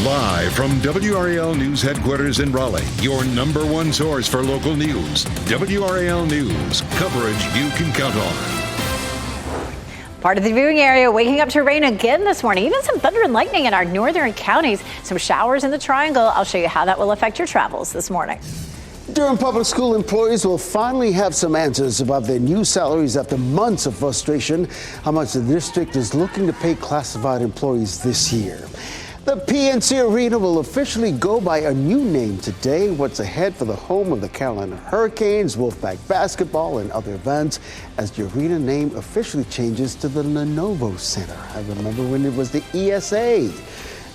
Live from WRAL News Headquarters in Raleigh, your number one source for local news. WRAL News, coverage you can count on. Part of the viewing area waking up to rain again this morning. Even some thunder and lightning in our northern counties. Some showers in the Triangle. I'll show you how that will affect your travels this morning. Durham Public School employees will finally have some answers about their new salaries after months of frustration. How much the district is looking to pay classified employees this year. The PNC Arena will officially go by a new name today. What's ahead for the home of the Carolina Hurricanes, Wolfpack basketball, and other events as the arena name officially changes to the Lenovo Center. I remember when it was the ESA.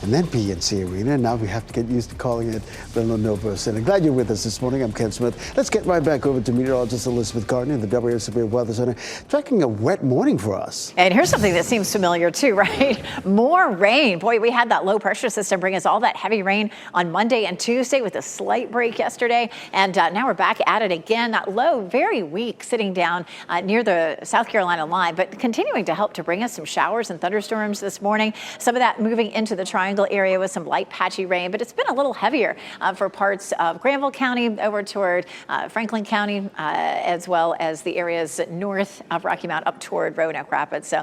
And then PNC Arena. Now we have to get used to calling it the Lenovo Center. Glad you're with us this morning. I'm Ken Smith. Let's get right back over to meteorologist Elizabeth Gardner in the WRAL Severe Weather Center, tracking a wet morning for us. And here's something that seems familiar too, right? More rain. Boy, we had that low pressure system bring us all that heavy rain on Monday and Tuesday with a slight break yesterday. And now we're back at it again. That low, very weak, sitting down near the South Carolina line, but continuing to help to bring us some showers and thunderstorms this morning. Some of that moving into the Triangle area with some light patchy rain, but it's been a little heavier for parts of Granville County over toward Franklin County, as well as the areas north of Rocky Mount up toward Roanoke Rapids. So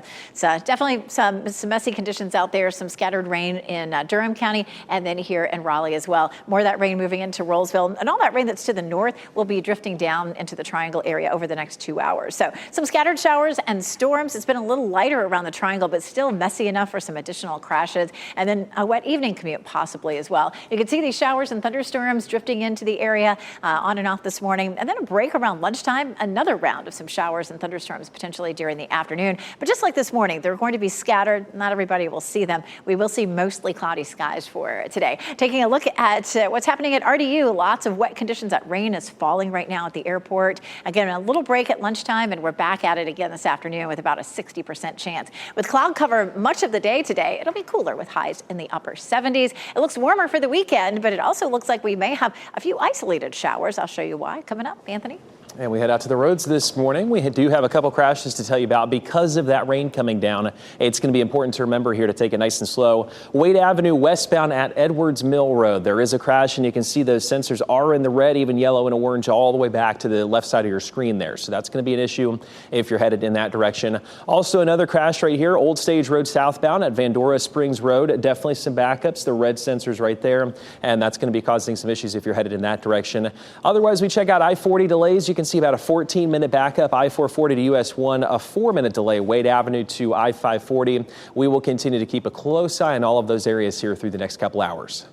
definitely some messy conditions out there, some scattered rain in Durham County and then here in Raleigh as well. More of that rain moving into Rollsville, and all that rain that's to the north will be drifting down into the Triangle area over the next 2 hours. So some scattered showers and storms. It's been a little lighter around the Triangle, but still messy enough for some additional crashes. And then a wet evening commute possibly as well. You can see these showers and thunderstorms drifting into the area on and off this morning, and then a break around lunchtime, another round of some showers and thunderstorms potentially during the afternoon. But just like this morning, they're going to be scattered. Not everybody will see them. We will see mostly cloudy skies for today. Taking a look at what's happening at RDU, lots of wet conditions. That rain is falling right now at the airport. Again, a little break at lunchtime, and we're back at it again this afternoon with about a 60% chance. With cloud cover much of the day today, it'll be cooler with highs in the upper 70s. It looks warmer for the weekend, but it also looks like we may have a few isolated showers. I'll show you why coming up. Anthony? And we head out to the roads this morning. We do have a couple crashes to tell you about because of that rain coming down. It's going to be important to remember here to take it nice and slow. Wade Avenue westbound at Edwards Mill Road. There is a crash, and you can see those sensors are in the red, even yellow and orange all the way back to the left side of your screen there. So that's going to be an issue if you're headed in that direction. Also another crash right here, Old Stage Road southbound at Vandora Springs Road. Definitely some backups. The red sensors right there, and that's going to be causing some issues if you're headed in that direction. Otherwise, we check out I-40 delays. You can see about a 14-minute backup, I-440 to US 1, a 4-minute delay, Wade Avenue to I-540. We will continue to keep a close eye on all of those areas here through the next couple hours.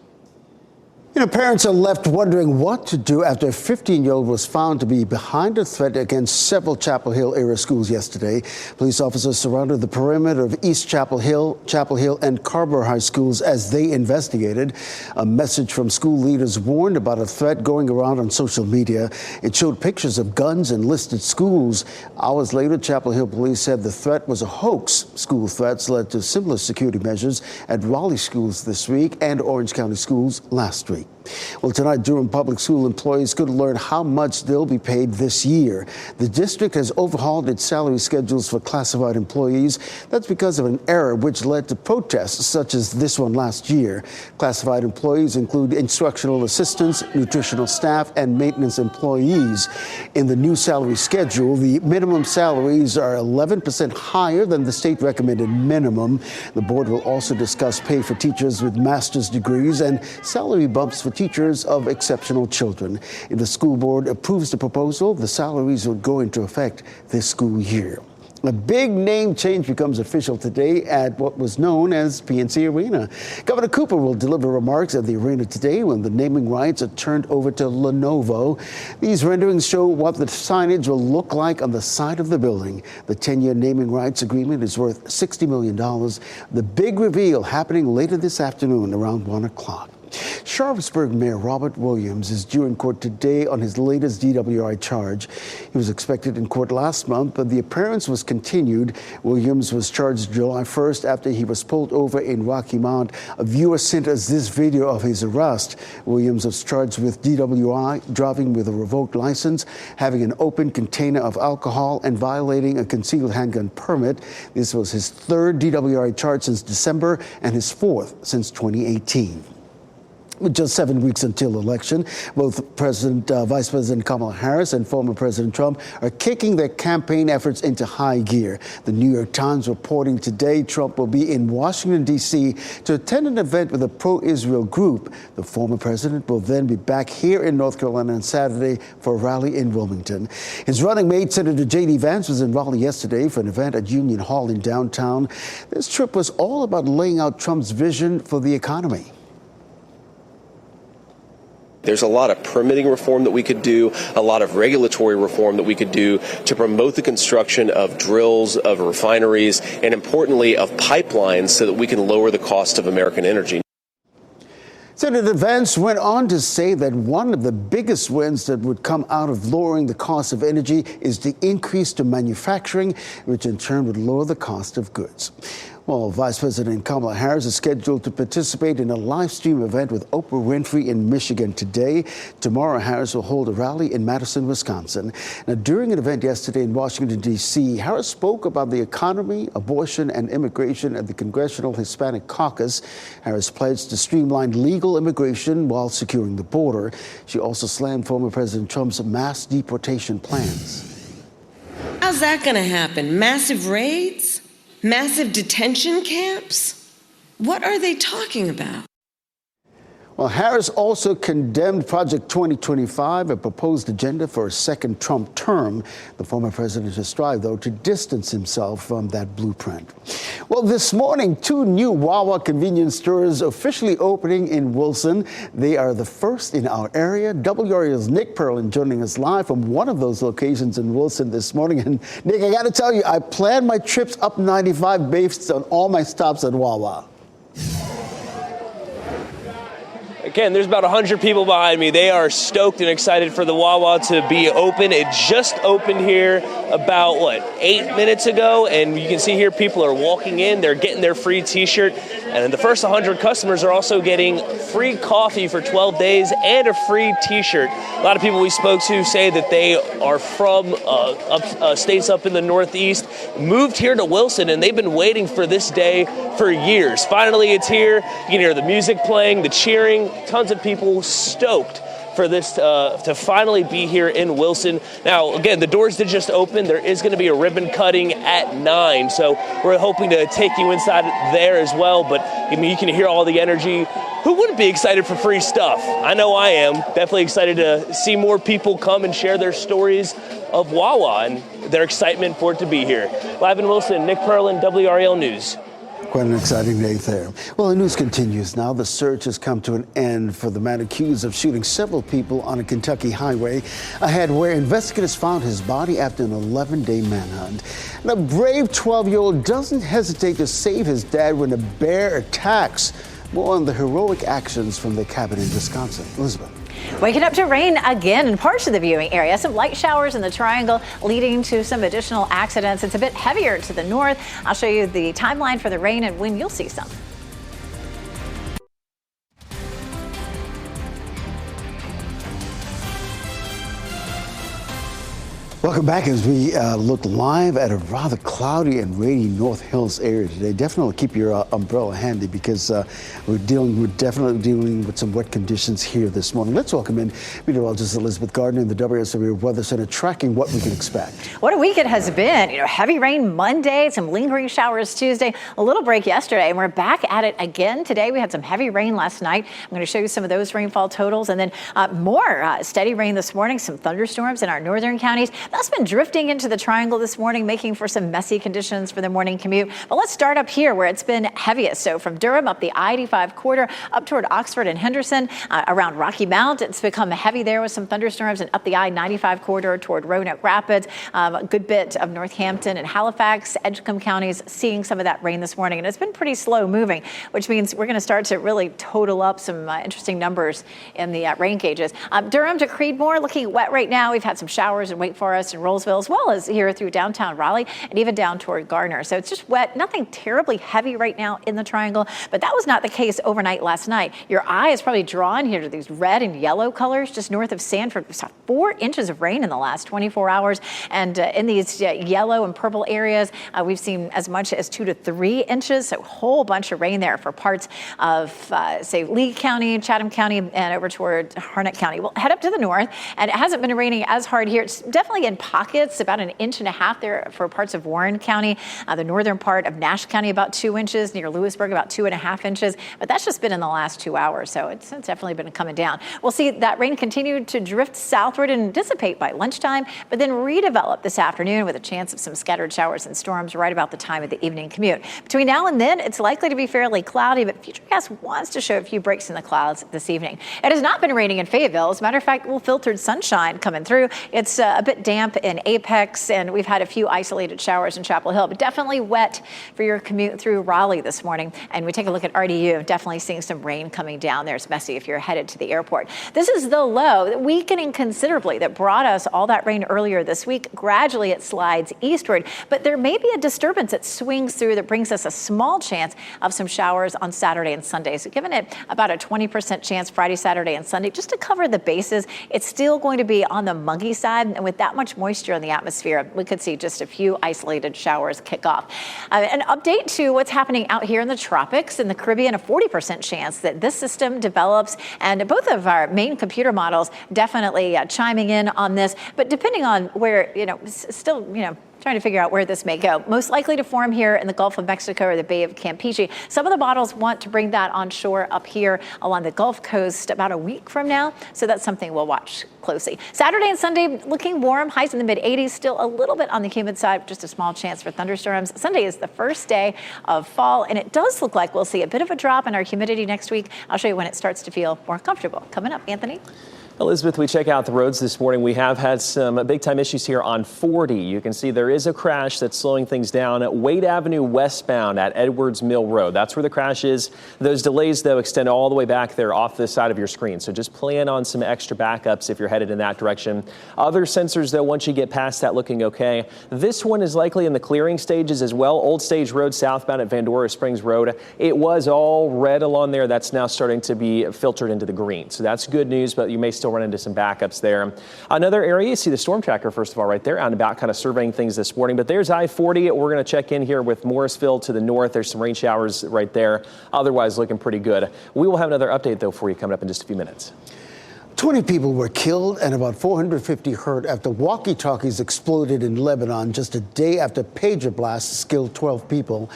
Parents are left wondering what to do after a 15-year-old was found to be behind a threat against several Chapel Hill area schools yesterday. Police officers surrounded the perimeter of East Chapel Hill, and Carver High schools as they investigated. A message from school leaders warned about a threat going around on social media. It showed pictures of guns and listed schools. Hours later, Chapel Hill police said the threat was a hoax. School threats led to similar security measures at Raleigh schools this week and Orange County schools last week. Well, tonight, Durham Public School employees could learn how much they'll be paid this year. The district has overhauled its salary schedules for classified employees. That's because of an error which led to protests such as this one last year. Classified employees include instructional assistants, nutritional staff, and maintenance employees. In the new salary schedule, the minimum salaries are 11% higher than the state recommended minimum. The board will also discuss pay for teachers with master's degrees and salary bumps for teachers of exceptional children. If the school board approves the proposal, the salaries will go into effect this school year. A big name change becomes official today at what was known as PNC Arena. Governor Cooper will deliver remarks at the arena today when the naming rights are turned over to Lenovo. These renderings show what the signage will look like on the side of the building. The 10-year naming rights agreement is worth $60 million. The big reveal happening later this afternoon around 1 o'clock. Sharpsburg Mayor Robert Williams is due in court today on his latest DWI charge. He was expected in court last month, but the appearance was continued. Williams was charged July 1st after he was pulled over in Rocky Mount. A viewer sent us this video of his arrest. Williams was charged with DWI, driving with a revoked license, having an open container of alcohol, and violating a concealed handgun permit. This was his third DWI charge since December and his fourth since 2018. With just 7 weeks until election, both Vice President Kamala Harris and former President Trump are kicking their campaign efforts into high gear. The New York Times reporting today Trump will be in Washington, D.C. to attend an event with a pro-Israel group. The former president will then be back here in North Carolina on Saturday for a rally in Wilmington. His running mate, Senator J.D. Vance, was in Raleigh yesterday for an event at Union Hall in downtown. This trip was all about laying out Trump's vision for the economy. There's a lot of permitting reform that we could do, a lot of regulatory reform that we could do to promote the construction of drills, of refineries, and importantly, of pipelines so that we can lower the cost of American energy. Senator Vance went on to say that one of the biggest wins that would come out of lowering the cost of energy is the increase to manufacturing, which in turn would lower the cost of goods. Well, Vice President Kamala Harris is scheduled to participate in a live stream event with Oprah Winfrey in Michigan today. Tomorrow, Harris will hold a rally in Madison, Wisconsin. Now, during an event yesterday in Washington, D.C., Harris spoke about the economy, abortion, and immigration at the Congressional Hispanic Caucus. Harris pledged to streamline legal immigration while securing the border. She also slammed former President Trump's mass deportation plans. How's that going to happen? Massive raids? Massive detention camps? What are they talking about? Well, Harris also condemned Project 2025, a proposed agenda for a second Trump term. The former president has strived, though, to distance himself from that blueprint. Well, this morning, 2 new Wawa convenience stores officially opening in Wilson. They are the first in our area. WRAL's Nick Perlin joining us live from one of those locations in Wilson this morning. And Nick, I got to tell you, I plan my trips up 95 based on all my stops at Wawa. Again, there's about 100 people behind me. They are stoked and excited for the Wawa to be open. It just opened here about, 8 minutes ago, and you can see here people are walking in. They're getting their free T-shirt, and the first 100 customers are also getting free coffee for 12 days and a free T-shirt. A lot of people we spoke to say that they are from states up in the Northeast, moved here to Wilson, and they've been waiting for this day for years. Finally, it's here. You can hear the music playing, the cheering. Tons of people stoked for this to finally be here in Wilson. Now, again, the doors did just open. There is going to be a ribbon cutting at 9, so we're hoping to take you inside there as well. But I mean, you can hear all the energy. Who wouldn't be excited for free stuff? I know I am. Definitely excited to see more people come and share their stories of Wawa and their excitement for it to be here. Live in Wilson, Nick Perlin, WRAL News. Quite an exciting day there. Well, the news continues now. The search has come to an end for the man accused of shooting several people on a Kentucky highway ahead where investigators found his body after an 11-day manhunt. And a brave 12-year-old doesn't hesitate to save his dad when a bear attacks. More on the heroic actions from the cabin in Wisconsin. Elizabeth. Waking up to rain again in parts of the viewing area. Some light showers in the triangle leading to some additional accidents. It's a bit heavier to the north. I'll show you the timeline for the rain and when you'll see some. Welcome back as we look live at a rather cloudy and rainy North Hills area today. Definitely keep your umbrella handy because we're definitely dealing with some wet conditions here this morning. Let's welcome in meteorologist Elizabeth Gardner in the WSW Weather Center tracking what we can expect. What a week it has been. Heavy rain Monday, some lingering showers Tuesday, a little break yesterday, and we're back at it again today. We had some heavy rain last night. I'm going to show you some of those rainfall totals and then more steady rain this morning, some thunderstorms in our northern counties. That's been drifting into the triangle this morning, making for some messy conditions for the morning commute. But let's start up here where it's been heaviest. So from Durham up the I-85 corridor up toward Oxford and Henderson, around Rocky Mount, it's become heavy there with some thunderstorms, and up the I-95 corridor toward Roanoke Rapids, a good bit of Northampton and Halifax, Edgecombe counties seeing some of that rain this morning. And it's been pretty slow moving, which means we're going to start to really total up some interesting numbers in the rain gauges. Durham to Creedmoor looking wet right now. We've had some showers in Wake Forest West and Rollsville, as well as here through downtown Raleigh and even down toward Garner. So it's just wet, nothing terribly heavy right now in the triangle, but that was not the case overnight last night. Your eye is probably drawn here to these red and yellow colors just north of Sanford. We saw 4 inches of rain in the last 24 hours. And in these yellow and purple areas, we've seen as much as 2 to 3 inches. So a whole bunch of rain there for parts of, say, Lee County, Chatham County, and over toward Harnett County. We'll head up to the north, and it hasn't been raining as hard here. It's definitely in pockets, about 1.5 inches there for parts of Warren County, the northern part of Nash County, about 2 inches, near Lewisburg, about 2.5 inches. But that's just been in the last 2 hours, so it's definitely been coming down. We'll see that rain continue to drift southward and dissipate by lunchtime, but then redevelop this afternoon with a chance of some scattered showers and storms right about the time of the evening commute. Between now and then, it's likely to be fairly cloudy, but Futurecast wants to show a few breaks in the clouds this evening. It has not been raining in Fayetteville. As a matter of fact, filtered sunshine coming through. It's a bit damp in Apex, and we've had a few isolated showers in Chapel Hill, but definitely wet for your commute through Raleigh this morning. And we take a look at RDU, definitely seeing some rain coming down there. It's messy if you're headed to the airport. This is the low, weakening considerably, that brought us all that rain earlier this week. Gradually it slides eastward, but there may be a disturbance that swings through that brings us a small chance of some showers on Saturday and Sunday. So giving it about a 20% chance Friday, Saturday, and Sunday, just to cover the bases. It's still going to be on the muggy side, and with that much moisture in the atmosphere, we could see just a few isolated showers kick off. An update to what's happening out here in the tropics in the Caribbean, a 40% chance that this system develops, and both of our main computer models definitely chiming in on this, but depending on where, still, trying to figure out where this may go. Most likely to form here in the Gulf of Mexico or the Bay of Campeche. Some of the models want to bring that on shore up here along the Gulf Coast about a week from now. So that's something we'll watch closely. Saturday and Sunday looking warm, highs in the mid 80s, still a little bit on the humid side, just a small chance for thunderstorms. Sunday is the first day of fall, and it does look like we'll see a bit of a drop in our humidity next week. I'll show you when it starts to feel more comfortable. Coming up, Anthony. Elizabeth, we check out the roads this morning. We have had some big-time issues here on 40. You can see there is a crash that's slowing things down at Wade Avenue westbound at Edwards Mill Road. That's where the crash is. Those delays, though, extend all the way back there off the side of your screen. So just plan on some extra backups if you're headed in that direction. Other sensors, though, once you get past that, looking okay. This one is likely in the clearing stages as well. Old Stage Road southbound at Vandora Springs Road. It was all red along there. That's now starting to be filtered into the green. So that's good news, but you may still run into some backups there. Another area, you see the storm tracker, first of all, right there, out and about, kind of surveying things this morning. But there's I-40. We're going to check in here with Morrisville to the north. There's some rain showers right there. Otherwise, looking pretty good. We will have another update, though, for you coming up in just a few minutes. 20 people were killed and about 450 hurt after walkie-talkies exploded in Lebanon just a day after pager blasts killed 12 people.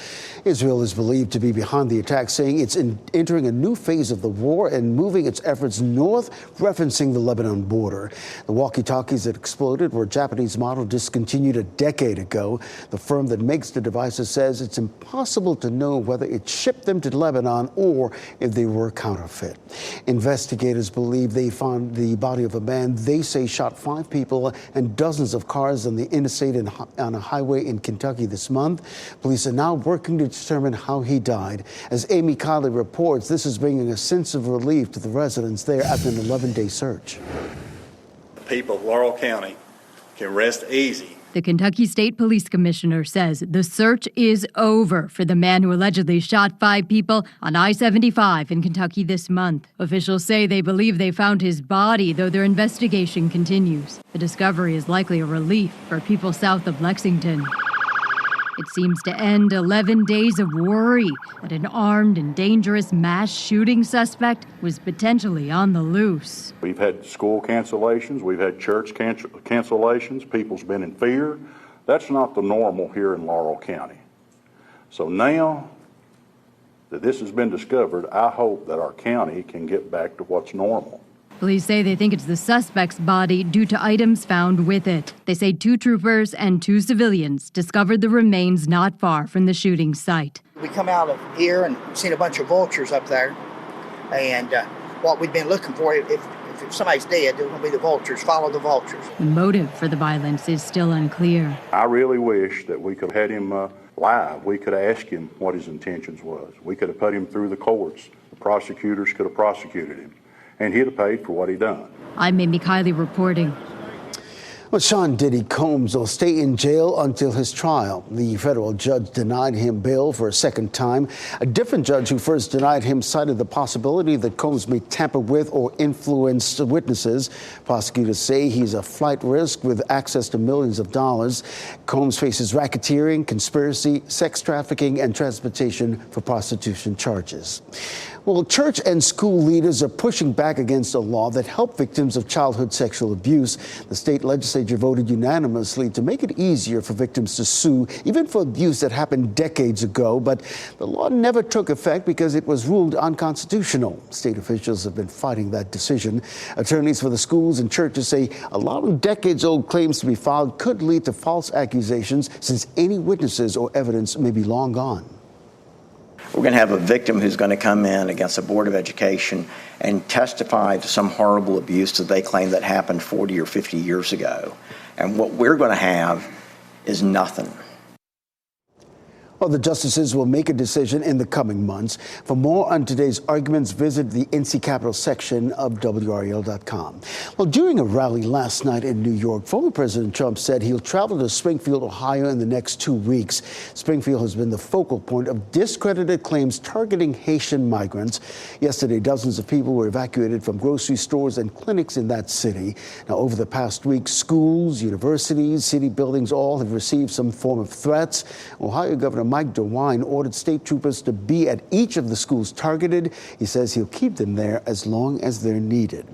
Israel is believed to be behind the attack, saying it's entering a new phase of the war and moving its efforts north, referencing the Lebanon border. The walkie-talkies that exploded were a Japanese model discontinued a decade ago. The firm that makes the devices says it's impossible to know whether it shipped them to Lebanon or if they were counterfeit. Investigators believe they found the body of a man they say shot 5 people and dozens of cars on the interstate and on a highway in Kentucky this month. Police are now working to determine how he died. As Amy Kiley reports, this is bringing a sense of relief to the residents there after an 11-day search. The people of Laurel County can rest easy. The Kentucky State Police Commissioner says the search is over for the man who allegedly shot 5 people on I-75 in Kentucky this month. Officials say they believe they found his body, though their investigation continues. The discovery is likely a relief for people south of Lexington. It seems to end 11 days of worry that an armed and dangerous mass shooting suspect was potentially on the loose. We've had school cancellations, we've had church cancellations, people's been in fear. That's not the normal here in Laurel County. So now that this has been discovered, I hope that our county can get back to what's normal. Police say they think it's the suspect's body due to items found with it. They say 2 troopers and 2 civilians discovered the remains not far from the shooting site. We come out of here and seen a bunch of vultures up there. And what we've been looking for, if somebody's dead, they're going to be the vultures. Follow the vultures. The motive for the violence is still unclear. I really wish that we could have had him live. We could have asked him what his intentions was. We could have put him through the courts. The prosecutors could have prosecuted him. And he'd have paid for what he done. I'm Amy Kiley reporting. Well, Sean Diddy Combs will stay in jail until his trial. The federal judge denied him bail for a second time. A different judge who first denied him cited the possibility that Combs may tamper with or influence witnesses. Prosecutors say he's a flight risk with access to millions of dollars. Combs faces racketeering, conspiracy, sex trafficking, and transportation for prostitution charges. Well, church and school leaders are pushing back against a law that helped victims of childhood sexual abuse. The state legislature voted unanimously to make it easier for victims to sue, even for abuse that happened decades ago. But the law never took effect because it was ruled unconstitutional. State officials have been fighting that decision. Attorneys for the schools and churches say allowing decades-old claims to be filed could lead to false accusations, since any witnesses or evidence may be long gone. We're going to have a victim who's going to come in against a board of education and testify to some horrible abuse that they claim that happened 40 or 50 years ago. And what we're going to have is nothing. Well, the justices will make a decision in the coming months. For more on today's arguments, visit the NC Capitol section of WRAL.com. Well, during a rally last night in New York, former President Trump said he'll travel to Springfield, Ohio in the next 2 weeks. Springfield has been the focal point of discredited claims targeting Haitian migrants. Yesterday, dozens of people were evacuated from grocery stores and clinics in that city. Now, over the past week, schools, universities, city buildings all have received some form of threats. Ohio Governor Mike DeWine ordered state troopers to be at each of the schools targeted. He says he'll keep them there as long as they're needed.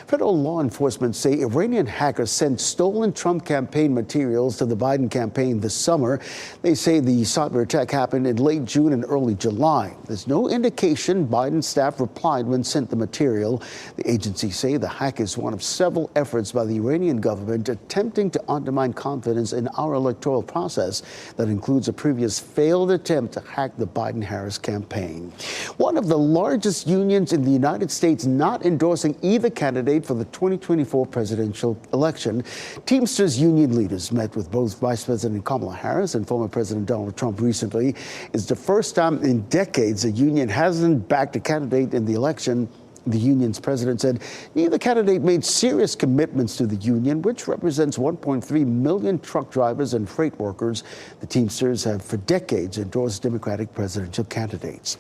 Federal law enforcement say Iranian hackers sent stolen Trump campaign materials to the Biden campaign this summer. They say the cyber attack happened in late June and early July. There's no indication Biden's staff replied when sent the material. The agency say the hack is one of several efforts by the Iranian government attempting to undermine confidence in our electoral process that includes a previous failed attempt to hack the Biden-Harris campaign. One of the largest unions in the United States not endorsing either candidate for the 2024 presidential election. Teamsters union leaders met with both Vice President Kamala Harris and former President Donald Trump recently. It's the first time in decades a union hasn't backed a candidate in the election. The union's president said neither candidate made serious commitments to the union, which represents 1.3 million truck drivers and freight workers. The Teamsters have for decades endorsed Democratic presidential candidates.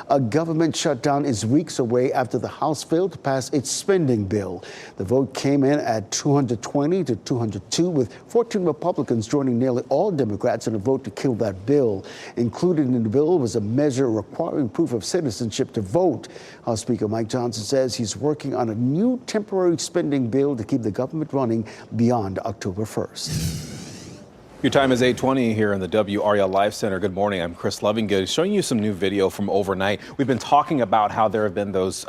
A government shutdown is weeks away after the House failed to pass its spending bill. The vote came in at 220 to 202, with 14 Republicans joining nearly all Democrats in a vote to kill that bill. Included in the bill was a measure requiring proof of citizenship to vote. House Speaker Mike Johnson says he's working on a new temporary spending bill to keep the government running beyond October 1st. Your time is 8:20 here in the WRAL Live Center. Good morning. I'm Chris Lovingood, showing you some new video from overnight. We've been talking about how there have been those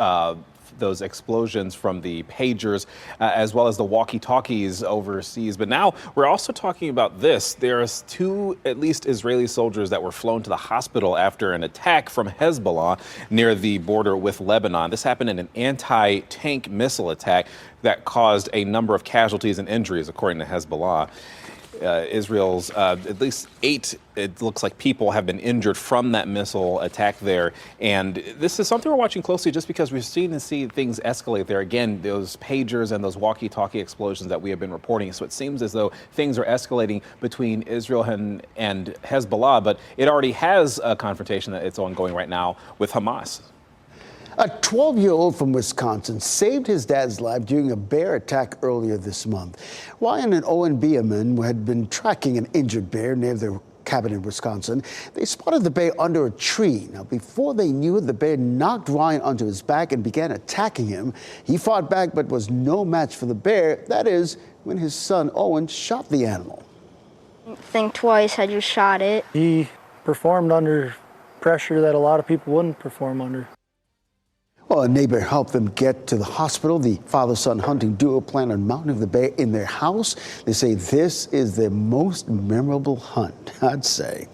explosions from the pagers as well as the walkie-talkies overseas. But now we're also talking about this. There's 2, at least, Israeli soldiers that were flown to the hospital after an attack from Hezbollah near the border with Lebanon. This happened in an anti-tank missile attack that caused a number of casualties and injuries, according to Hezbollah. Israel's at least 8, it looks like, people have been injured from that missile attack there. And this is something we're watching closely just because we've seen things escalate there. Again, those pagers and those walkie-talkie explosions that we have been reporting. So it seems as though things are escalating between Israel and Hezbollah, but it already has a confrontation that it's ongoing right now with Hamas. A 12-year-old from Wisconsin saved his dad's life during a bear attack earlier this month. Ryan and Owen Bierman had been tracking an injured bear near their cabin in Wisconsin. They spotted the bear under a tree. Now, before they knew it, the bear knocked Ryan onto his back and began attacking him. He fought back but was no match for the bear. That is, when his son Owen shot the animal. Think twice had you shot it. He performed under pressure that a lot of people wouldn't perform under. Well, a neighbor helped them get to the hospital. The father-son hunting duo plan on mounting the bear in their house. They say this is their most memorable hunt, I'd say.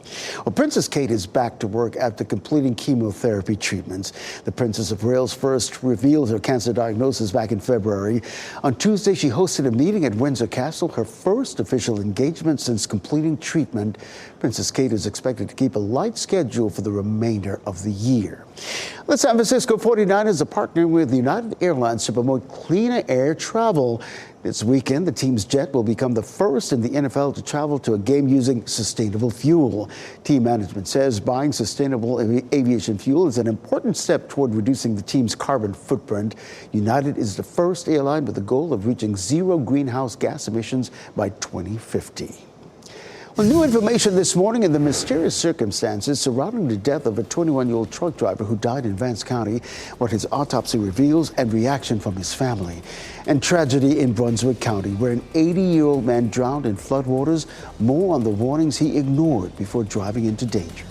Well, Princess Kate is back to work after completing chemotherapy treatments. The Princess of Wales first revealed her cancer diagnosis back in February. On Tuesday, she hosted a meeting at Windsor Castle, her first official engagement since completing treatment. Princess Kate is expected to keep a light schedule for the remainder of the year. The San Francisco 49ers airliners are partnering with United Airlines to promote cleaner air travel. This weekend, the team's jet will become the first in the NFL to travel to a game using sustainable fuel. Team management says buying sustainable aviation fuel is an important step toward reducing the team's carbon footprint. United is the first airline with the goal of reaching zero greenhouse gas emissions by 2050. Well, new information this morning in the mysterious circumstances surrounding the death of a 21-year-old truck driver who died in Vance County, what his autopsy reveals, and reaction from his family. And tragedy in Brunswick County, where an 80-year-old man drowned in floodwaters. More on the warnings he ignored before driving into danger.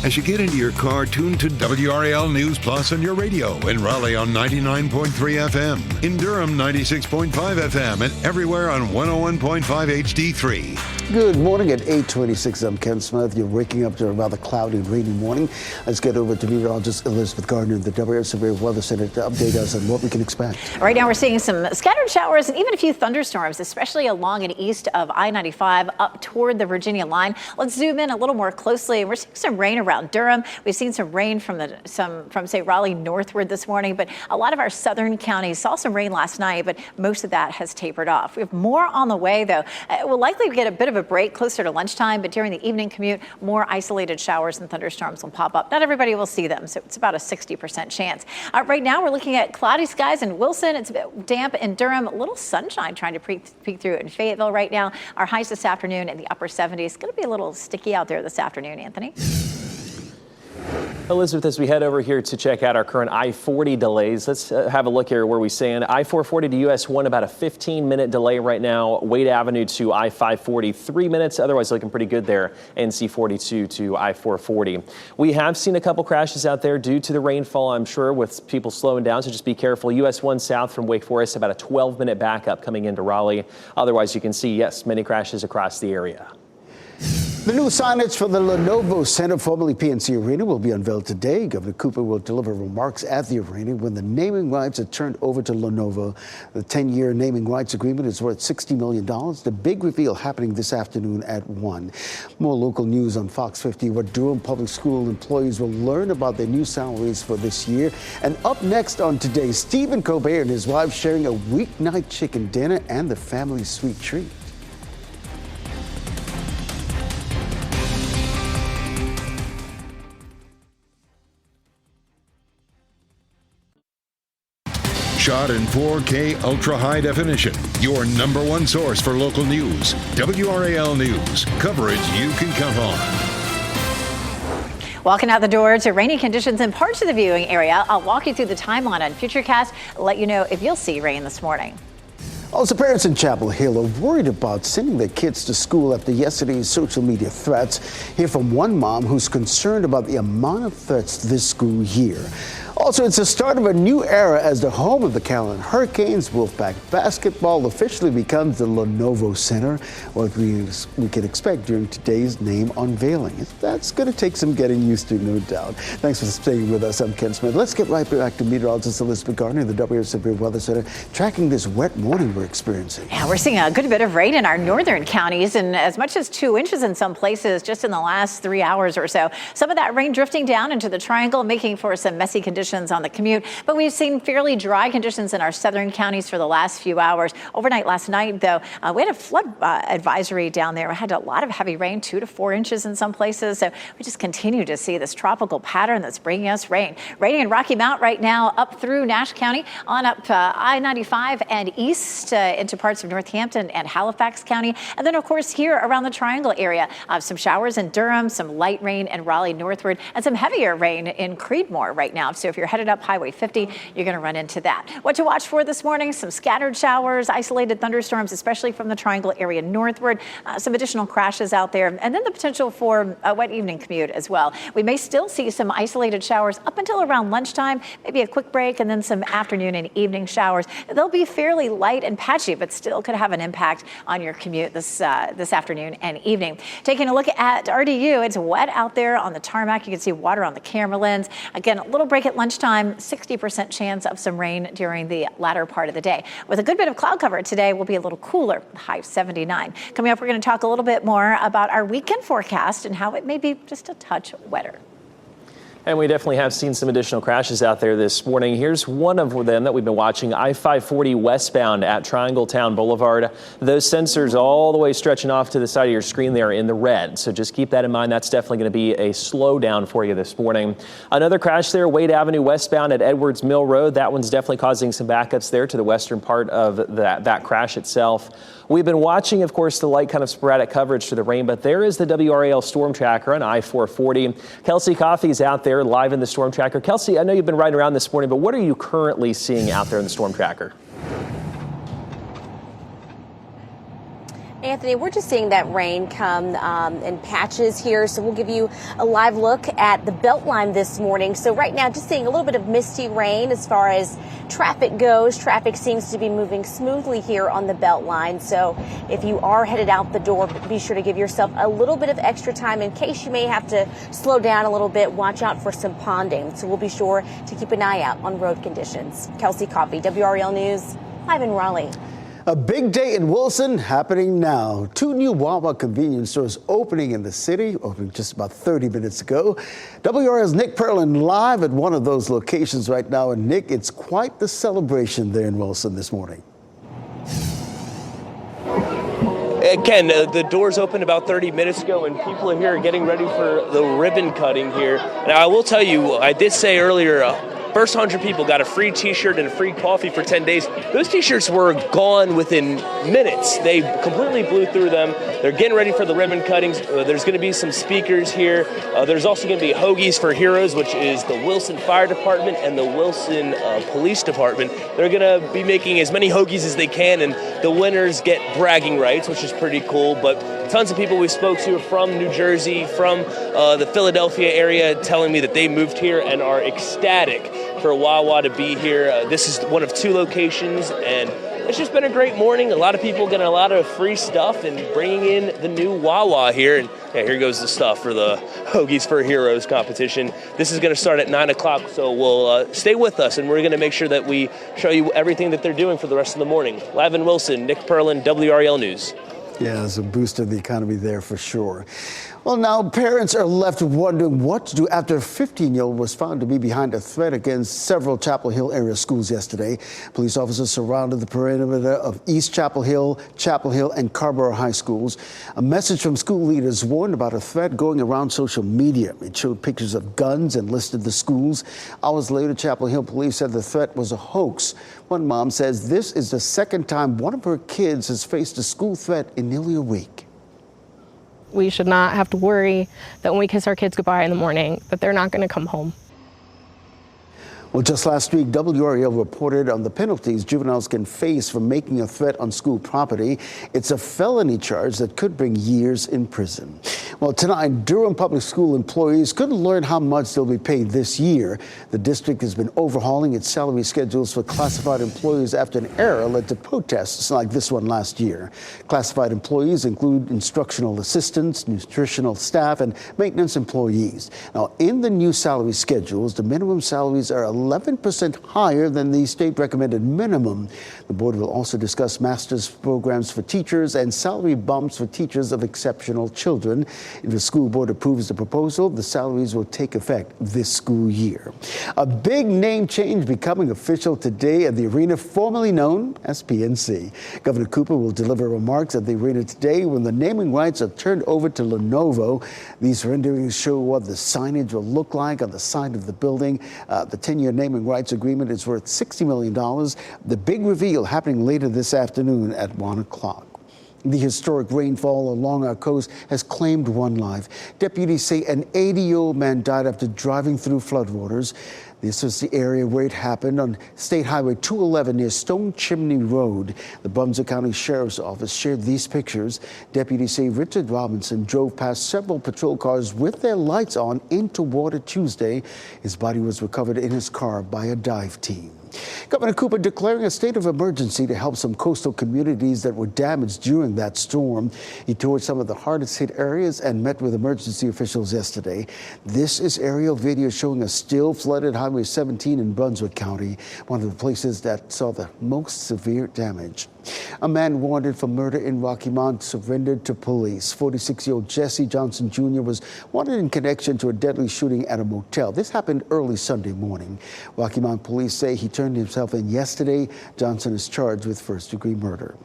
As you get into your car, tune to WRAL News Plus on your radio. In Raleigh on 99.3 FM. In Durham, 96.5 FM. And everywhere on 101.5 HD3. Good morning at 8:26. I'm Ken Smith. You're waking up to a rather cloudy and rainy morning. Let's get over to meteorologist Elizabeth Gardner in the WRAL Severe Weather Center to update us on what we can expect. Right now we're seeing some scattered showers and even a few thunderstorms, especially along and east of I-95 up toward the Virginia line. Let's zoom in a little more closely. We're seeing some rain around Durham. We've seen some rain from say Raleigh northward this morning, but a lot of our southern counties saw some rain last night, but most of that has tapered off. We have more on the way though. We'll likely get a bit of a break closer to lunchtime, but during the evening commute, more isolated showers and thunderstorms will pop up. Not everybody will see them, so it's about a 60% chance. Right now, we're looking at cloudy skies in Wilson. It's a bit damp in Durham. A little sunshine trying to peek through in Fayetteville right now. Our highs this afternoon in the upper 70s. It's going to be a little sticky out there this afternoon, Anthony. Elizabeth, as we head over here to check out our current I-40 delays, let's have a look here where we stand. I-440 to US 1, about a 15-minute delay right now. Wade Avenue to I-540, 3 minutes. Otherwise, looking pretty good there. NC-42 to I-440. We have seen a couple crashes out there due to the rainfall, I'm sure, with people slowing down, so just be careful. US 1 south from Wake Forest, about a 12-minute backup coming into Raleigh. Otherwise, you can see, yes, many crashes across the area. The new signage for the Lenovo Center, formerly PNC Arena, will be unveiled today. Governor Cooper will deliver remarks at the arena when the naming rights are turned over to Lenovo. The 10-year naming rights agreement is worth $60 million. The big reveal happening this afternoon at 1. More local news on Fox 50, where Durham Public School employees will learn about their new salaries for this year. And up next on today, Stephen Colbert and his wife sharing a weeknight chicken dinner and the family sweet treat. Shot in 4K ultra high definition. Your number one source for local news. WRAL News. Coverage you can count on. Walking out the door to rainy conditions in parts of the viewing area. I'll walk you through the timeline on Futurecast, let you know if you'll see rain this morning. Also, parents in Chapel Hill are worried about sending their kids to school after yesterday's social media threats. Hear from one mom who's concerned about the amount of threats this school year. Also, it's the start of a new era as the home of the Carolina Hurricanes. Wolfpack basketball officially becomes the Lenovo Center, what we can expect during today's name unveiling. That's going to take some getting used to, no doubt. Thanks for staying with us. I'm Ken Smith. Let's get right back to meteorologist Elizabeth Gardner in the WRAL Severe Weather Center, tracking this wet morning we're experiencing. Yeah, we're seeing a good bit of rain in our northern counties, and as much as 2 inches in some places just in the last 3 hours or so. Some of that rain drifting down into the triangle, making for some messy conditions on the commute, but we've seen fairly dry conditions in our southern counties for the last few hours. Overnight last night, though, we had a flood advisory down there. We had a lot of heavy rain, 2 to 4 inches in some places. So we just continue to see this tropical pattern that's bringing us rain. Raining in Rocky Mount right now up through Nash County, on up I-95 and east into parts of Northampton and Halifax County. And then, of course, here around the Triangle area, some showers in Durham, some light rain in Raleigh northward, and some heavier rain in Creedmoor right now. So if you're headed up Highway 50, you're going to run into that. What to watch for this morning? Some scattered showers, isolated thunderstorms, especially from the Triangle area northward. Some additional crashes out there, and then the potential for a wet evening commute as well. We may still see some isolated showers up until around lunchtime, maybe a quick break, and then some afternoon and evening showers. They'll be fairly light and patchy, but still could have an impact on your commute this afternoon and evening. Taking a look at RDU, it's wet out there on the tarmac. You can see water on the camera lens. Again, a little break at lunch. lunchtime, 60% chance of some rain during the latter part of the day. With a good bit of cloud cover today, will be a little cooler, high 79. Coming up, we're going to talk a little bit more about our weekend forecast and how it may be just a touch wetter. And we definitely have seen some additional crashes out there this morning. Here's one of them that we've been watching, I-540 westbound at Triangle Town Boulevard. Those sensors all the way stretching off to the side of your screen there in the red. So just keep that in mind. That's definitely going to be a slowdown for you this morning. Another crash there, Wade Avenue westbound at Edwards Mill Road. That one's definitely causing some backups there to the western part of that crash itself. We've been watching, of course, the light kind of sporadic coverage to the rain, but there is the WRAL storm tracker on I-440. Kelsey Coffey's out there live in the storm tracker. Kelsey, I know you've been riding around this morning, but what are you currently seeing out there in the storm tracker? Anthony, we're just seeing that rain come in patches here, so we'll give you a live look at the Beltline this morning. So right now, just seeing a little bit of misty rain as far as traffic goes. Traffic seems to be moving smoothly here on the Beltline. So if you are headed out the door, be sure to give yourself a little bit of extra time in case you may have to slow down a little bit. Watch out for some ponding. So we'll be sure to keep an eye out on road conditions. Kelsey Coffey, WRAL News, live in Raleigh. A big day in Wilson happening now. 2 new Wawa convenience stores opening in the city, opening just about 30 minutes ago. WRAL's Nick Perlin live at one of those locations right now. And Nick, it's quite the celebration there in Wilson this morning. Ken, the doors opened about 30 minutes ago, and people are here getting ready for the ribbon cutting here. Now, I will tell you, I did say earlier, first 100 people got a free T-shirt and a free coffee for 10 days. Those T-shirts were gone within minutes. They completely blew through them. They're getting ready for the ribbon cuttings. There's going to be some speakers here. There's also going to be Hoagies for Heroes, which is the Wilson Fire Department and the Wilson Police Department. They're going to be making as many Hoagies as they can, and the winners get bragging rights, which is pretty cool. But tons of people we spoke to are from New Jersey, from the Philadelphia area, telling me that they moved here and are ecstatic for Wawa to be here. This is one of 2 locations, and it's just been a great morning. A lot of people getting a lot of free stuff and bringing in the new Wawa here. And yeah, here goes the stuff for the Hoagies for Heroes competition. This is going to start at 9 o'clock, so we'll stay with us, and we're going to make sure that we show you everything that they're doing for the rest of the morning. Live in Wilson, Nick Perlin, WRAL News. Yeah, there's a boost of the economy there for sure. Well, now parents are left wondering what to do after a 15-year-old was found to be behind a threat against several Chapel Hill area schools yesterday. Police officers surrounded the perimeter of East Chapel Hill, and Carborough High Schools. A message from school leaders warned about a threat going around social media. It showed pictures of guns and listed the schools. Hours later, Chapel Hill police said the threat was a hoax. One mom says this is the second time one of her kids has faced a school threat in nearly a week. We should not have to worry that when we kiss our kids goodbye in the morning, that they're not going to come home. Well, just last week, WRAL reported on the penalties juveniles can face for making a threat on school property. It's a felony charge that could bring years in prison. Well, tonight, Durham Public School employees could learn how much they'll be paid this year. The district has been overhauling its salary schedules for classified employees after an error led to protests like this one last year. Classified employees include instructional assistants, nutritional staff, and maintenance employees. Now, in the new salary schedules, the minimum salaries are 11% higher than the state recommended minimum. The board will also discuss master's programs for teachers and salary bumps for teachers of exceptional children. If the school board approves the proposal, the salaries will take effect this school year. A big name change becoming official today at the arena formerly known as PNC. Governor Cooper will deliver remarks at the arena today when the naming rights are turned over to Lenovo. These renderings show what the signage will look like on the side of the building. The 10-year naming rights agreement is worth $60 million. The big reveal happening later this afternoon at 1 o'clock. The historic rainfall along our coast has claimed one life. Deputies say an 80-year-old man died after driving through floodwaters. This was the area where it happened on State Highway 211 near Stone Chimney Road. The Brunswick County Sheriff's Office shared these pictures. Deputies say Richard Robinson drove past several patrol cars with their lights on into water Tuesday. His body was recovered in his car by a dive team. Governor Cooper declaring a state of emergency to help some coastal communities that were damaged during that storm. He toured some of the hardest hit areas and met with emergency officials yesterday. This is aerial video showing a still flooded Highway 17 in Brunswick County, one of the places that saw the most severe damage. A man wanted for murder in Rocky Mount surrendered to police. 46-year-old Jesse Johnson Jr. was wanted in connection to a deadly shooting at a motel. This happened early Sunday morning. Rocky Mount police say he turned himself in yesterday. Johnson is charged with first-degree murder.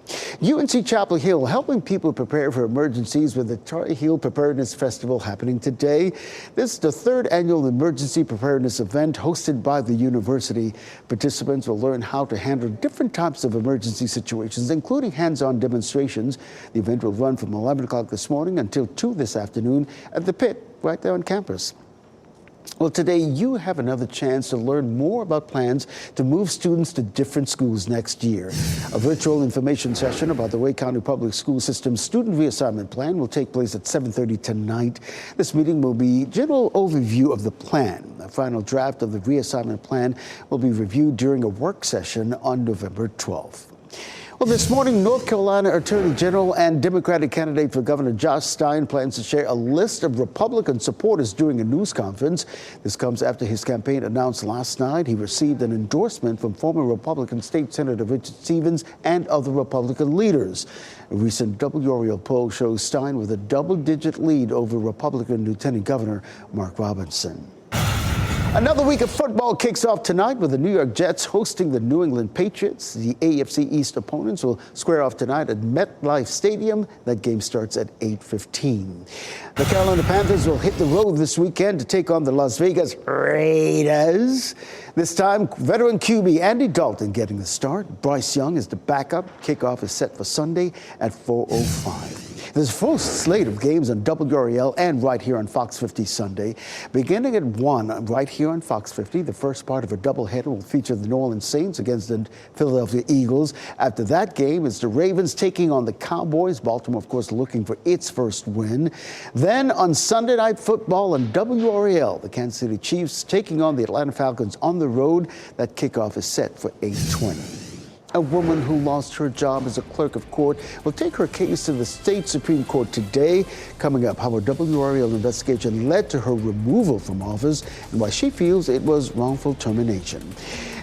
UNC Chapel Hill helping people prepare for emergencies with the Tar Heel Preparedness Festival happening today. This is the third annual emergency preparedness event hosted by the university. Participants will learn how to handle different types of emergency situations, including hands-on demonstrations. The event will run from 11 o'clock this morning until 2 this afternoon at the pit right there on campus. Well, today you have another chance to learn more about plans to move students to different schools next year. A virtual information session about the Wake County Public School System's student reassignment plan will take place at 7:30 tonight. This meeting will be general overview of the plan. A final draft of the reassignment plan will be reviewed during a work session on November 12th. Well, this morning, North Carolina Attorney General and Democratic candidate for Governor Josh Stein plans to share a list of Republican supporters during a news conference. This comes after his campaign announced last night he received an endorsement from former Republican State Senator Richard Stevens and other Republican leaders. A recent WRAL poll shows Stein with a double-digit lead over Republican Lieutenant Governor Mark Robinson. Another week of football kicks off tonight with the New York Jets hosting the New England Patriots. The AFC East opponents will square off tonight at MetLife Stadium. That game starts at 8:15. The Carolina Panthers will hit the road this weekend to take on the Las Vegas Raiders. This time, veteran QB Andy Dalton getting the start. Bryce Young is the backup. Kickoff is set for Sunday at 4:05. There's a full slate of games on WRAL and right here on Fox 50 Sunday. Beginning at 1 right here on Fox 50, the first part of a doubleheader will feature the New Orleans Saints against the Philadelphia Eagles. After that game, it's the Ravens taking on the Cowboys. Baltimore, of course, looking for its first win. Then on Sunday Night Football on WRAL, the Kansas City Chiefs taking on the Atlanta Falcons on the road. That kickoff is set for 8:20. A woman who lost her job as a clerk of court will take her case to the state Supreme Court today. Coming up, how a WRAL investigation led to her removal from office and why she feels it was wrongful termination.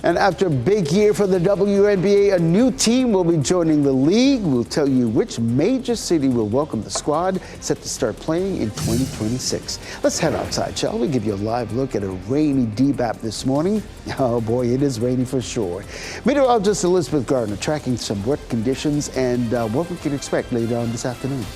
And after a big year for the WNBA, a new team will be joining the league. We'll tell you which major city will welcome the squad set to start playing in 2026. Let's head outside, shall we? Give you a live look at a rainy DBAP this morning. Oh boy, it is rainy for sure. Meteorologist Elizabeth Gardner tracking some wet conditions and what we can expect later on this afternoon.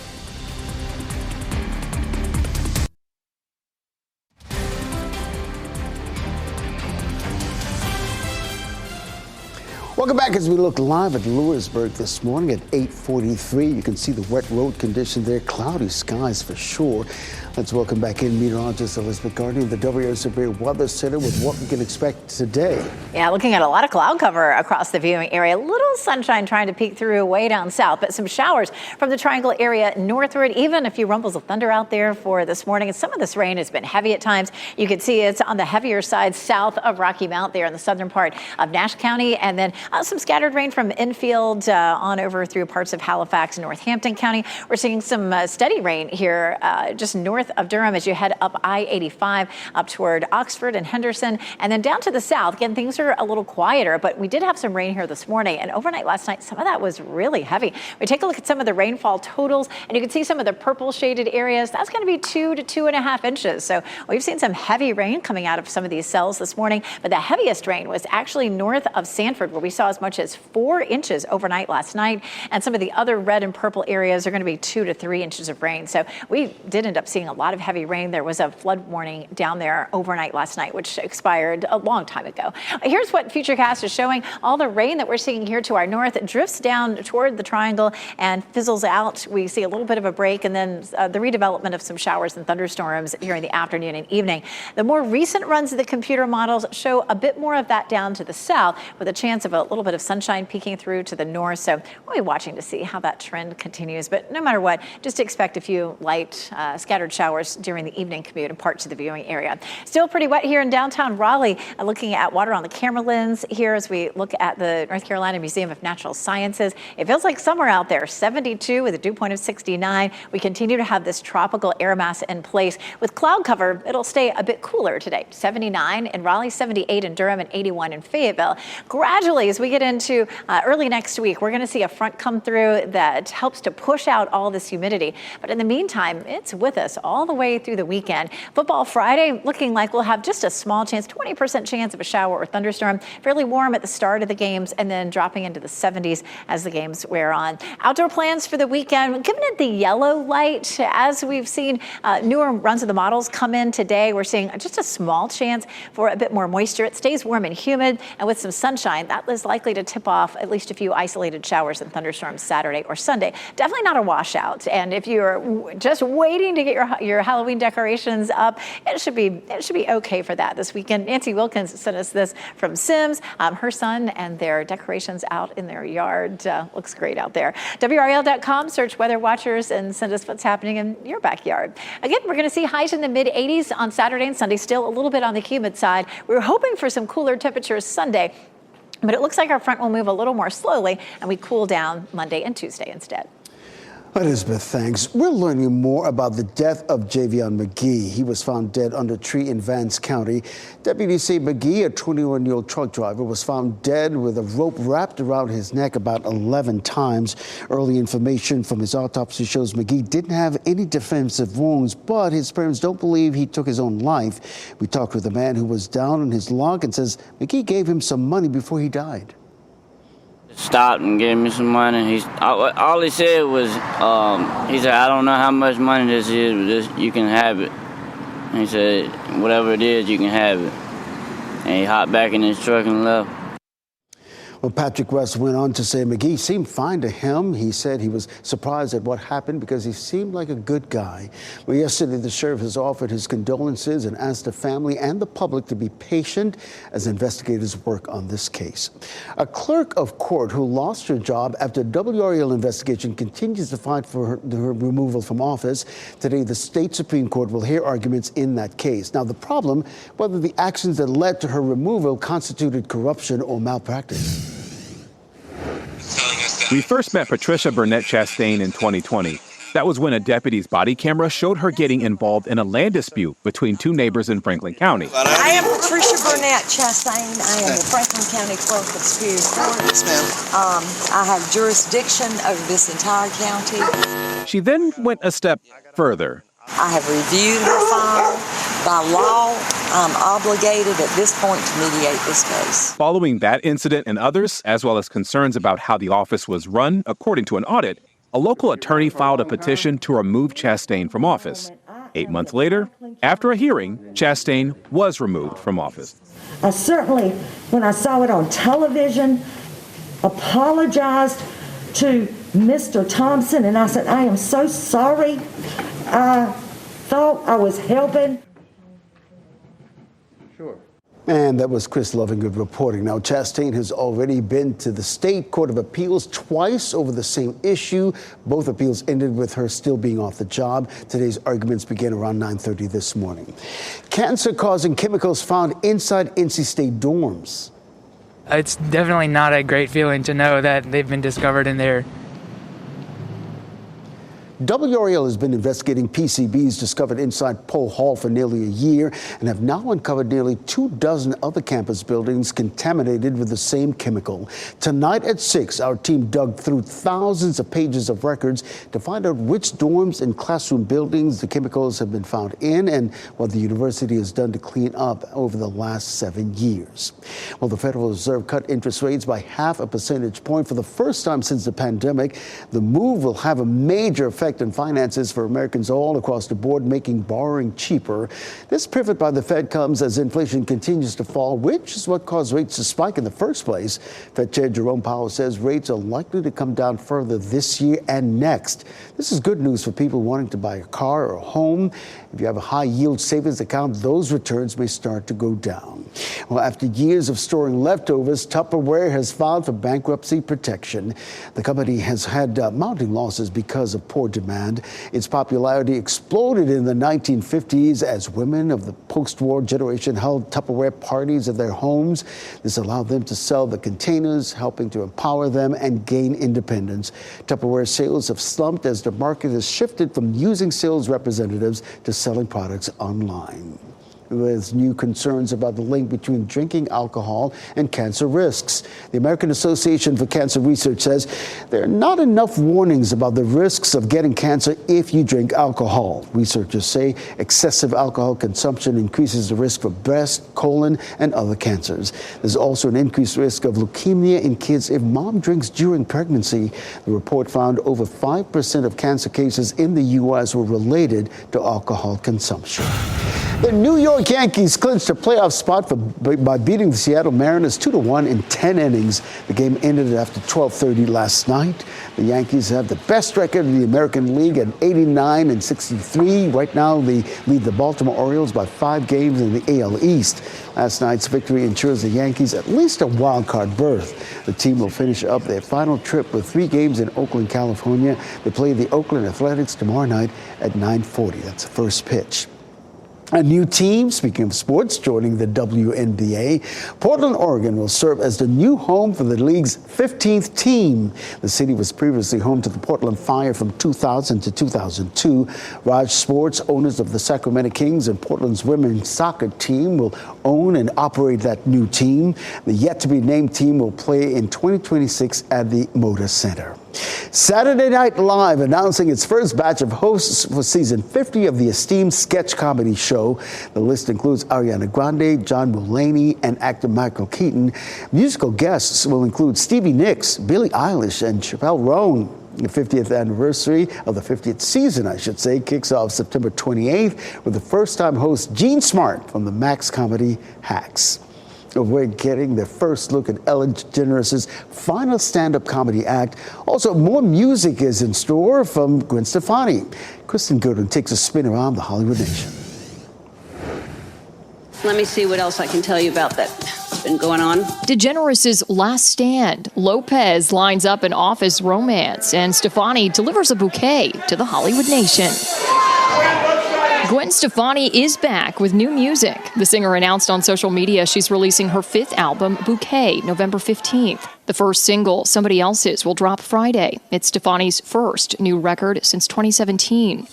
Welcome back as we look live at Lewisburg this morning at 8:43. You can see the wet road condition there, cloudy skies for sure. Let's welcome back in meteorologist Elizabeth Gardner in the WRAL Severe Weather Center with what we can expect today. Yeah, looking at a lot of cloud cover across the viewing area. A little sunshine trying to peek through way down south, but some showers from the Triangle area northward. Even a few rumbles of thunder out there for this morning. And some of this rain has been heavy at times. You can see it's on the heavier side south of Rocky Mount there in the southern part of Nash County. And then some scattered rain from infield on over through parts of Halifax and Northampton County. We're seeing some steady rain here just north of Durham as you head up I-85 up toward Oxford and Henderson, and then down to the south. Again, things are a little quieter, but we did have some rain here this morning, and overnight last night, some of that was really heavy. We take a look at some of the rainfall totals, and you can see some of the purple shaded areas. That's going to be 2 to 2.5 inches. So we've seen some heavy rain coming out of some of these cells this morning, but the heaviest rain was actually north of Sanford, where we saw as much as 4 inches overnight last night, and some of the other red and purple areas are going to be 2 to 3 inches of rain. So we did end up seeing a lot of heavy rain. There was a flood warning down there overnight last night, which expired a long time ago. Here's what Futurecast is showing. All the rain that we're seeing here to our north drifts down toward the triangle and fizzles out. We see a little bit of a break, and then the redevelopment of some showers and thunderstorms here in the afternoon and evening. The more recent runs of the computer models show a bit more of that down to the south, with a chance of a little bit of sunshine peeking through to the north. So we'll be watching to see how that trend continues. But no matter what, just expect a few light scattered showers showers during the evening commute in parts of the viewing area. Still pretty wet here in downtown Raleigh. Looking at water on the camera lens here as we look at the North Carolina Museum of Natural Sciences. It feels like summer out there, 72 with a dew point of 69. We continue to have this tropical air mass in place. With cloud cover, it'll stay a bit cooler today. 79 in Raleigh, 78 in Durham, and 81 in Fayetteville. Gradually, as we get into early next week, we're going to see a front come through that helps to push out all this humidity. But in the meantime, it's with us all the way through the weekend. Football Friday looking like we'll have just a small chance, 20% chance of a shower or thunderstorm. Fairly warm at the start of the games and then dropping into the 70s as the games wear on. Outdoor plans for the weekend, given it the yellow light, as we've seen newer runs of the models come in today, we're seeing just a small chance for a bit more moisture. It stays warm and humid, and with some sunshine, that is likely to tip off at least a few isolated showers and thunderstorms Saturday or Sunday. Definitely not a washout. And if you're just waiting to get your Halloween decorations up, it should be okay for that this weekend. Nancy Wilkins sent us this from Sims, her son, and their decorations out in their yard. Looks great out there. WRAL.com, search weather watchers and send us what's happening in your backyard. Again, we're going to see highs in the mid 80s on Saturday and Sunday, still a little bit on the humid side. We were hoping for some cooler temperatures Sunday, but it looks like our front will move a little more slowly and we cool down Monday and Tuesday instead. Elizabeth, thanks. We're learning more about the death of Javion McGee. He was found dead under a tree in Vance County. Deputies say McGee, a 21-year-old truck driver, was found dead with a rope wrapped around his neck about 11 times. Early information from his autopsy shows McGee didn't have any defensive wounds, but his parents don't believe he took his own life. We talked with a man who was down on his luck and says McGee gave him some money before he died. Stopped and gave me some money. All he said was, he said, I don't know how much money this is, but you can have it. And he said, whatever it is, you can have it. And he hopped back in his truck and left. Well, Patrick West went on to say McGee seemed fine to him. He said he was surprised at what happened because he seemed like a good guy. Well, yesterday, the sheriff has offered his condolences and asked the family and the public to be patient as investigators work on this case. A clerk of court who lost her job after a WRAL investigation continues to fight for her removal from office. Today, the state Supreme Court will hear arguments in that case. Now, the problem, whether the actions that led to her removal constituted corruption or malpractice. We first met Patricia Burnett Chastain in 2020. That was when a deputy's body camera showed her getting involved in a land dispute between two neighbors in Franklin County. I am Patricia Burnett Chastain. I am the Franklin County Clerk of Superior Court. Yes, ma'am. I have jurisdiction over this entire county. She then went a step further. I have reviewed her file. By law, I'm obligated at this point to mediate this case. Following that incident and others, as well as concerns about how the office was run, according to an audit, a local attorney filed a petition to remove Chastain from office. 8 months later, after a hearing, Chastain was removed from office. I certainly, when I saw it on television, apologized to Mr. Thompson, and I said, I am so sorry. I thought I was helping. And that was Chris Lovingood reporting. Now, Chastain has already been to the State Court of Appeals twice over the same issue. Both appeals ended with her still being off the job. Today's arguments began around 9:30 this morning. Cancer-causing chemicals found inside NC State dorms. It's definitely not a great feeling to know that they've been discovered in there. WRAL has been investigating PCBs discovered inside Poe Hall for nearly a year and have now uncovered nearly 24 other campus buildings contaminated with the same chemical. Tonight at 6, our team dug through thousands of pages of records to find out which dorms and classroom buildings the chemicals have been found in and what the university has done to clean up over the last 7 years. Well, the Federal Reserve cut interest rates by 0.5 percentage point for the first time since the pandemic. The move will have a major effect on finances for Americans all across the board, making borrowing cheaper. This pivot by the Fed comes as inflation continues to fall, which is what caused rates to spike in the first place. Fed Chair Jerome Powell says rates are likely to come down further this year and next. This is good news for people wanting to buy a car or a home. If you have a high-yield savings account, those returns may start to go down. Well, after years of storing leftovers, Tupperware has filed for bankruptcy protection. The company has had mounting losses because of poor demand. Its popularity exploded in the 1950s as women of the post-war generation held Tupperware parties at their homes. This allowed them to sell the containers, helping to empower them and gain independence. Tupperware sales have slumped as the market has shifted from using sales representatives to selling products online. There's new concerns about the link between drinking alcohol and cancer risks. The American Association for Cancer Research says there are not enough warnings about the risks of getting cancer if you drink alcohol. Researchers say excessive alcohol consumption increases the risk for breast, colon, and other cancers. There's also an increased risk of leukemia in kids if mom drinks during pregnancy. The report found over 5% of cancer cases in the U.S. were related to alcohol consumption. The New York Yankees clinched a playoff spot by beating the Seattle Mariners 2-1 in 10 innings. The game ended after 12:30 last night. The Yankees have the best record in the American League at 89-63. Right now, they lead the Baltimore Orioles by 5 games in the AL East. Last night's victory ensures the Yankees at least a wild card berth. The team will finish up their final trip with 3 games in Oakland, California. They play the Oakland Athletics tomorrow night at 9:40. That's the first pitch. A new team, speaking of sports, joining the WNBA. Portland, Oregon will serve as the new home for the league's 15th team. The city was previously home to the Portland Fire from 2000 to 2002. Raj Sports, owners of the Sacramento Kings and Portland's women's soccer team, will own and operate that new team. The yet-to-be-named team will play in 2026 at the Moda Center. Saturday Night Live announcing its first batch of hosts for season 50 of the esteemed sketch comedy show. The list includes Ariana Grande, John Mulaney, and actor Michael Keaton. Musical guests will include Stevie Nicks, Billie Eilish, and Chappelle Roan. The 50th anniversary of the 50th season, I should say, kicks off September 28th with the first-time host Gene Smart from the Max comedy Hacks. We're getting the first look at Ellen DeGeneres' final stand-up comedy act. Also, more music is in store from Gwen Stefani. Kristen Goodwin takes a spin around the Hollywood nation. Let me see what else I can tell you about that's been going on. DeGeneres' last stand. Lopez lines up an office romance, and Stefani delivers a bouquet to the Hollywood nation. Gwen Stefani is back with new music. The singer announced on social media she's releasing her 5th album, Bouquet, November 15th. The first single, Somebody Else's, will drop Friday. It's Stefani's first new record since 2017.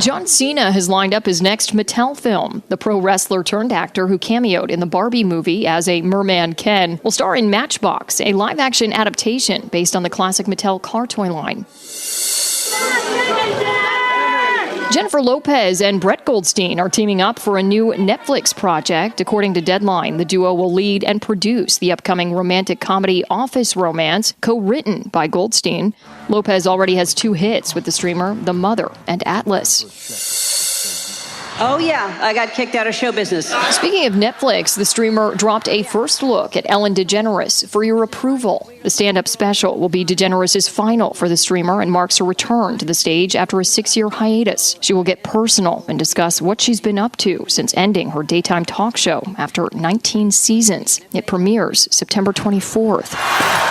John Cena has lined up his next Mattel film. The pro wrestler turned actor who cameoed in the Barbie movie as a Merman Ken will star in Matchbox, a live-action adaptation based on the classic Mattel car toy line. Jennifer Lopez and Brett Goldstein are teaming up for a new Netflix project. According to Deadline, the duo will lead and produce the upcoming romantic comedy Office Romance, co-written by Goldstein. Lopez already has 2 hits with the streamer, The Mother and Atlas. Oh, yeah, I got kicked out of show business. Speaking of Netflix, the streamer dropped a first look at Ellen DeGeneres for your approval. The stand-up special will be DeGeneres' final for the streamer and marks her return to the stage after a 6-year hiatus. She will get personal and discuss what she's been up to since ending her daytime talk show after 19 seasons. It premieres September 24th.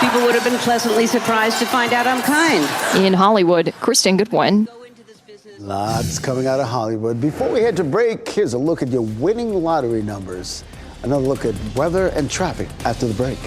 People would have been pleasantly surprised to find out I'm kind. In Hollywood, Kristen Goodwin. Lots coming out of Hollywood. Before we head to break, here's a look at your winning lottery numbers. Another look at weather and traffic after the break.